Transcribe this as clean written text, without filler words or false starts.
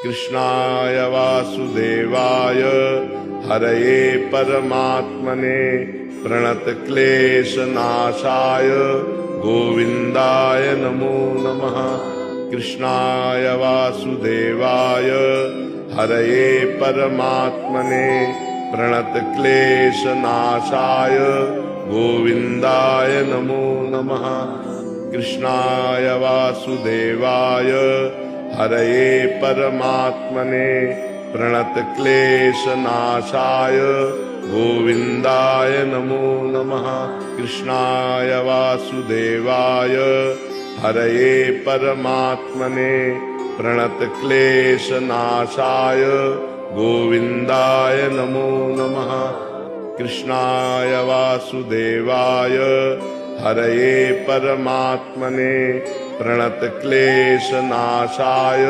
कृष्णाय वासुदेवाय हरये परमात्मने प्रणतक्लेशनाशाय गोविन्दाय नमो नमः। कृष्णाय वासुदेवाय हरये परमात्मने प्रणतक्लेशनाशाय गोविन्दाय नमो नमः। कृष्णाय वासुदेवाय हरये परमात्मने प्रणतक्लेशनाशाय गोविन्दाय नमो नमः। कृष्णाय वासुदेवाय हरये परमात्मने प्रणतक्लेशनाशाय गोविन्दाय नमो नमः। कृष्णाय वासुदेवाय हरये परमात्मने प्रणतक्लेशनाशाय